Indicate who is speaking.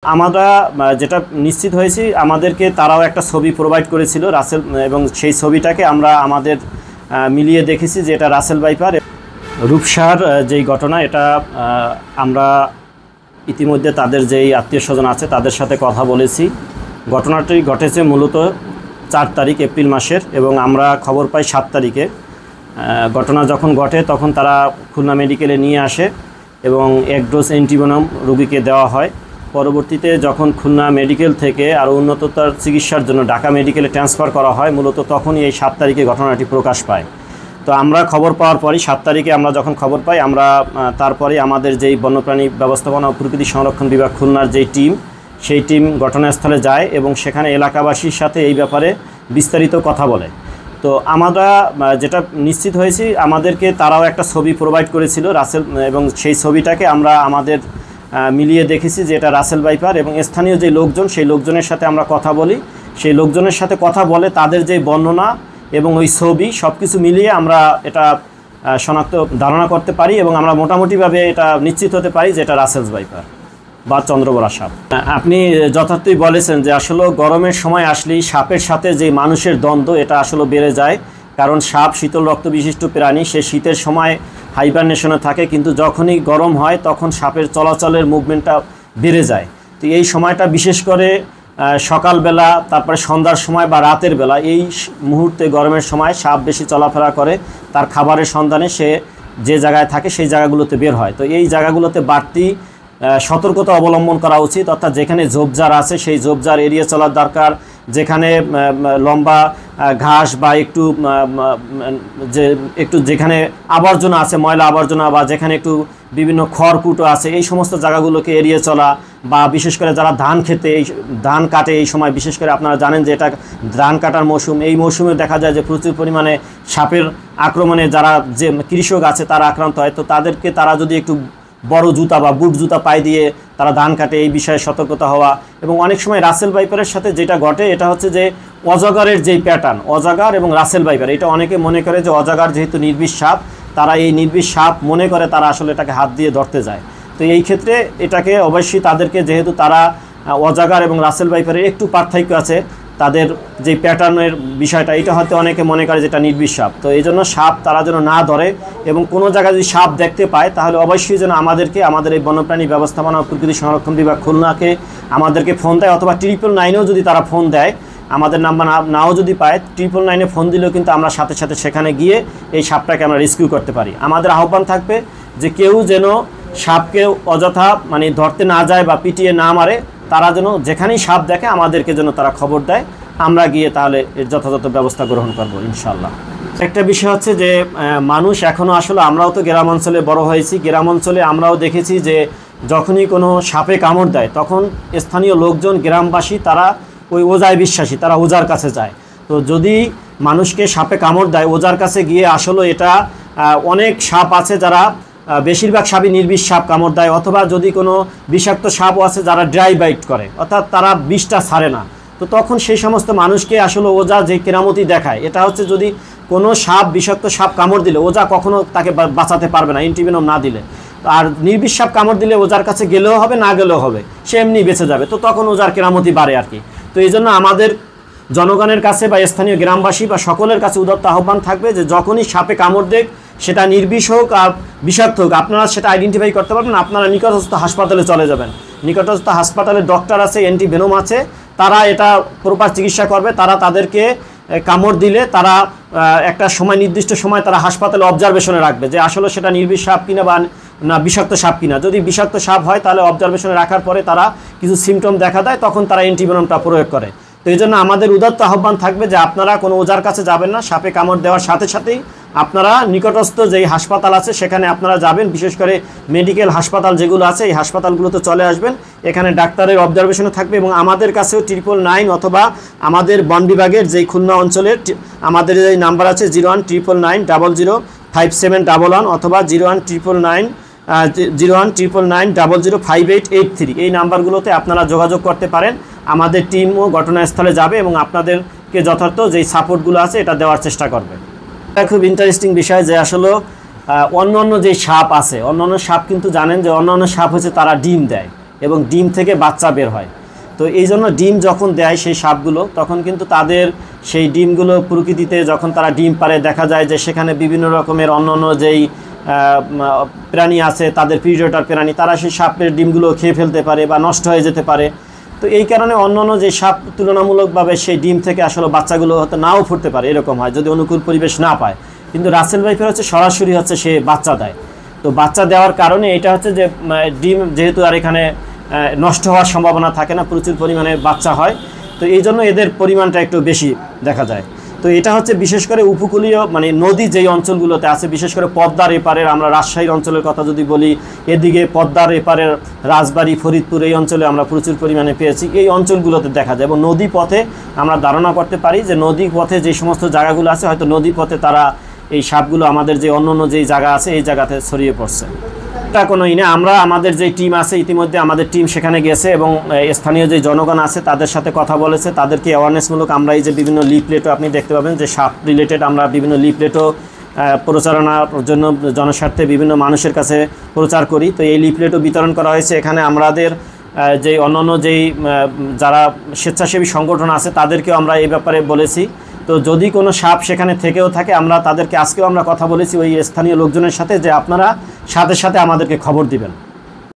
Speaker 1: আমরা যেটা নিশ্চিত হয়েছি আমাদেরকে তারাও একটা ছবি প্রোভাইড করেছিল রাসেল, এবং সেই ছবিটাকে আমরা আমাদের মিলিয়ে দেখেছি যে এটা রাসেল ভাইপার। রূপসার যেই ঘটনা, এটা আমরা ইতিমধ্যে তাদের যেই আত্মীয় স্বজন আছে তাদের সাথে কথা বলেছি। ঘটনাটি ঘটেছে মূলত 4 তারিখ এপ্রিল মাসের, এবং আমরা খবর পাই 7 তারিখে। ঘটনা যখন ঘটে তখন তারা খুলনা মেডিকেলে নিয়ে আসে এবং 1 ডোজ অ্যান্টিভেনম রোগীকে দেওয়া হয়। পরবর্তীতে যখন খুলনা মেডিকেল থেকে আরও উন্নততর চিকিৎসার জন্য ঢাকা মেডিকেলে ট্রান্সফার করা হয়, মূলত তখনই এই 7 তারিখে ঘটনাটি প্রকাশ পায়। তো আমরা খবর পাওয়ার পরই 7 তারিখে আমরা যখন খবর পাই, আমরা তারপরে আমাদের যেই বন্যপ্রাণী ব্যবস্থাপনা ও প্রকৃতি সংরক্ষণ বিভাগ খুলনার যেই টিম, সেই টিম ঘটনাস্থলে যায় এবং সেখানে এলাকাবাসীর সাথে এই ব্যাপারে বিস্তারিত কথা বলে। তো আমরা যেটা নিশ্চিত হয়েছি আমাদেরকে তারাও একটা ছবি প্রোভাইড করেছিল রাসেল, এবং সেই ছবিটাকে আমরা আমাদের মিলিয়ে দেখেছি যে এটা রাসেল ভাইপার। এবং স্থানীয় যে লোকজন, সেই লোকজনের সাথে আমরা কথা বলি, সেই লোকজনের সাথে কথা বলে তাদের যে বর্ণনা এবং ওই ছবি সব কিছু মিলিয়ে আমরা এটা শনাক্ত ধারণা করতে পারি, এবং আমরা মোটামুটিভাবে এটা নিশ্চিত হতে পারি যে এটা রাসেল ভাইপার বা চন্দ্রবড়া সাপ। আপনি যথার্থই বলেছেন যে আসলে গরমের সময় আসলেই সাপের সাথে যে মানুষের দ্বন্দ্ব, এটা আসলে বেড়ে যায়। কারণ সাপ শীতল রক্ত বিশিষ্ট প্রাণী, সে শীতের সময় হাইবারনেশনে থাকে, কিন্তু যখনই গরম হয় তখন সাপের চলাচলের মুভমেন্টটা বেড়ে যায়। তো এই সময়টা বিশেষ করে সকালবেলা, তারপরে সন্ধ্যার সময় বা রাতের বেলা, এই মুহূর্তে গরমের সময় সাপ বেশি চলাফেরা করে, তার খাবারের সন্ধানে সে যে জায়গায় থাকে সেই জায়গাগুলোতে বের হয়। তো এই জায়গাগুলোতে বাড়তি সতর্কতা অবলম্বন করা উচিত, অর্থাৎ যেখানে ঝোপঝাড় আছে সেই ঝোপঝাড় এড়িয়ে চলার দরকার। যেখানে লম্বা ঘাস বা একটু যেখানে আবর্জনা আছে, ময়লা আবর্জনা, বা যেখানে একটু বিভিন্ন খড়কুটো আছে, এই সমস্ত জায়গাগুলোকে এড়িয়ে চলা। বা বিশেষ করে যারা ধান কাটে এই সময়, বিশেষ করে আপনারা জানেন যে এটা ধান কাটার মৌসুম, এই মৌসুমে দেখা যায় যে প্রচুর পরিমাণে সাপের আক্রমণে যারা যে কৃষক আছে তারা আক্রান্ত হয়। তো তারা যদি একটু বড় জুতা বা বুট জুতা পায়ে দিয়ে তারা ধান কাটে, এই বিষয়ে সতর্কতা হওয়া। এবং অনেক সময় রাসেল ভাইপারের সাথে যেটা ঘটে, এটা হচ্ছে যে অজগরের যেই প্যাটার্ন, অজগর এবং রাসেল ভাইপার, এটা অনেকে মনে করে যে অজগর যেহেতু নির্বিষ সাপ, তারা এই নির্বিষ সাপ মনে করে তারা আসলে এটাকে হাত দিয়ে ধরতে যায়। তো এই ক্ষেত্রে এটাকে অবশ্যই তাদেরকে, যেহেতু তারা অজগর এবং রাসেল ভাইপারের একটু পার্থক্য আছে, তাদের যে প্যাটার্নের বিষয়টা, এটা হয়তো অনেকে মনে করে যেটা নির্বিষ সাপ। তো এই জন্য সাপ তারা যেন না ধরে, এবং কোনো জায়গায় যদি সাপ দেখতে পায় তাহলে অবশ্যই যেন আমাদের এই বন্যপ্রাণী ব্যবস্থাপনা ও প্রকৃতি সংরক্ষণ বিভাগ খুলনাকে আমাদেরকে ফোন দেয়, অথবা 999-এও যদি তারা ফোন দেয়, আমাদের নাম্বার নাও যদি পায়, 999-এ ফোন দিলেও কিন্তু আমরা সাথে সাথে সেখানে গিয়ে এই সাপটাকে আমরা রেস্কিউ করতে পারি। আমাদের আহ্বান থাকবে যে কেউ যেন সাপকে অযথা ধরতে না যায় বা পিটিয়ে না মারে। তারা যেন যেখানেই সাপ দেখে আমাদেরকে যেন তারা খবর দেয়, আমরা গিয়ে তাহলে এর যথাযথ ব্যবস্থা গ্রহণ করব ইনশাল্লাহ। একটা বিষয় হচ্ছে যে মানুষ এখনও আসলে, আমরাও তো গ্রাম অঞ্চলে বড় হয়েছি, গ্রাম অঞ্চলে আমরাও দেখেছি যে যখনই কোনো সাপে কামড় দেয় তখন স্থানীয় লোকজন, গ্রামবাসী, তারা ওই ওজায় বিশ্বাসী, তারা ওজার কাছে যায়। তো যদি মানুষকে সাপে কামড় দেয়, ওজার কাছে গিয়ে আসলে এটা অনেক সাপ আছে যারা, বেশিরভাগ সাপই নির্বিষ সাপ কামড় দেয়, অথবা যদি কোনো বিষাক্ত সাপও আছে যারা ড্রাই বাইট করে, অর্থাৎ তারা বিষটা ছাড়ে না। তো তখন সেই সমস্ত মানুষকে আসলে ওজা যে কেরামতি দেখায়, এটা হচ্ছে যদি কোনো সাপ, বিষাক্ত সাপ কামড় দিলে ওজা কখনো তাকে বাঁচাতে পারবে না অ্যান্টিভেনম না দিলে। আর নির্বিষ সাপ কামড় দিলে ওজার কাছে গেলেও হবে, না গেলেও হবে, সে এমনি বেঁচে যাবে। তো তখন ওজার কেরামতি বাড়ে আর কি। তো এই জন্য আমাদের জনগণের কাছে বা স্থানীয় গ্রামবাসী বা সকলের কাছে উদাত্ত আহ্বান থাকবে যে যখনই সাপে কামড় দেখ, সেটা নির্বিষ হোক আর বিষাক্ত হোক, আপনারা সেটা আইডেন্টিফাই করতে পারবেন। আপনারা নিকটস্থ হাসপাতালে চলে যাবেন, নিকটস্থ হাসপাতালে ডক্টর আছে, অ্যান্টিভেনম আছে, তারা এটা প্রপার চিকিৎসা করবে। তারা তাদেরকে কামড় দিলে তারা একটা সময়, নির্দিষ্ট সময় তারা হাসপাতালে অবজারভেশনে রাখবে যে আসলে সেটা নির্বিষ সাপ কিনা বা না বিষাক্ত সাপ কিনা। যদি বিষাক্ত সাপ হয় তাহলে অবজারভেশনে রাখার পরে তারা কিছু সিমটম দেখা দেয়, তখন তারা অ্যান্টিভেনমটা প্রয়োগ করে। তো এই জন্য আমাদের উদাত্ত আহ্বান থাকবে যে আপনারা কোনো ওজার কাছে যাবেন না। সাপে কামড় দেওয়ার সাথে সাথেই আপনারা নিকটস্থ যেই হাসপাতাল আছে সেখানে আপনারা যাবেন, বিশেষ করে মেডিকেল হাসপাতাল যেগুলো আছে এই হাসপাতালগুলোতে চলে আসবেন। এখানে ডাক্তারের অবজারভেশনে থাকবে, এবং আমাদের কাছেও 999 অথবা আমাদের বন বিভাগের যেই খুলনা অঞ্চলের আমাদের এই নাম্বার আছে 019990057111 অথবা 019990058883, এই নাম্বারগুলোতে আপনারা যোগাযোগ করতে পারেন। আমাদের টিমও ঘটনাস্থলে যাবে এবং আপনাদেরকে যথার্থ যেই সাপোর্টগুলো আছে এটা দেওয়ার চেষ্টা করবে। এটা খুব ইন্টারেস্টিং বিষয় যে আসলে অন্যান্য যে সাপ আছে, অন্যান্য সাপ কিন্তু জানেন যে অন্যান্য সাপ হচ্ছে তারা ডিম দেয়, এবং ডিম থেকে বাচ্চা বের হয়। তো এই জন্য ডিম যখন দেয় সেই সাপগুলো, তখন কিন্তু তাদের সেই ডিমগুলো প্রকৃতিতে যখন তারা ডিম পারে, দেখা যায় যে সেখানে বিভিন্ন রকমের অন্য যেই প্রাণী আছে, তাদের প্রিডেটর প্রাণী, তারা সেই সাপের ডিমগুলো খেয়ে ফেলতে পারে বা নষ্ট হয়ে যেতে পারে। তো এই কারণে অন্য যে সাপ তুলনামূলকভাবে সেই ডিম থেকে আসলে বাচ্চাগুলো হয়তো নাও ফুটতে পারে, এরকম হয় যদি অনুকূল পরিবেশ না পায়। কিন্তু রাসেল ভাইপার হচ্ছে সরাসরি হচ্ছে সে বাচ্চা দেয়। তো বাচ্চা দেওয়ার কারণে এটা হচ্ছে যে ডিম যেহেতু আর এখানে নষ্ট হওয়ার সম্ভাবনা থাকে না, প্রচুর পরিমাণে বাচ্চা হয়, তো এই জন্য এদের পরিমাণটা একটু বেশি দেখা যায়। তো এটা হচ্ছে বিশেষ করে উপকূলীয় মানে নদী যেই অঞ্চলগুলোতে আছে, বিশেষ করে পদ্মার এপারের, আমরা রাজশাহীর অঞ্চলের কথা যদি বলি, এদিকে পদ্মার এপারের রাজবাড়ী, ফরিদপুর, এই অঞ্চলে আমরা প্রচুর পরিমাণে পেয়েছি। এই অঞ্চলগুলোতে দেখা যায় এবং নদী পথে আমরা ধারণা করতে পারি যে নদী পথে যে সমস্ত জায়গাগুলো আছে, হয়তো নদী পথে তারা এই সাপগুলো আমাদের যে অন্য যেই জায়গা আছে এই জায়গাতে ছড়িয়ে পড়ছে। এটা কোনোই না, আমরা আমাদের যে টিম আছে ইতিমধ্যে আমাদের টিম সেখানে গেছে এবং স্থানীয় যে জনগণ আছে তাদের সাথে কথা বলেছে, তাদেরকে অ্যাওয়ারনেসমূলক আমরা এই যে বিভিন্ন লিফলেটও আপনি দেখতে পাবেন যে সাপ রিলেটেড আমরা বিভিন্ন লিফলেটও প্রচারণার জন্য জনস্বার্থে বিভিন্ন মানুষের কাছে প্রচার করি। তো এই লিফলেটও বিতরণ করা হয়েছে। এখানে আমাদের যে অন্য যেই যারা স্বেচ্ছাসেবী সংগঠন আছে তাদেরকেও আমরা এই ব্যাপারে বলেছি। তো যদি কোনো সাপ সেখানে থেকেও থাকে, আমরা তাদেরকে আজকেও আমরা কথা বলেছি ওই স্থানীয় লোকজনের সাথে যে আপনারা সাথে সাথে আমাদেরকে খবর দিবেন।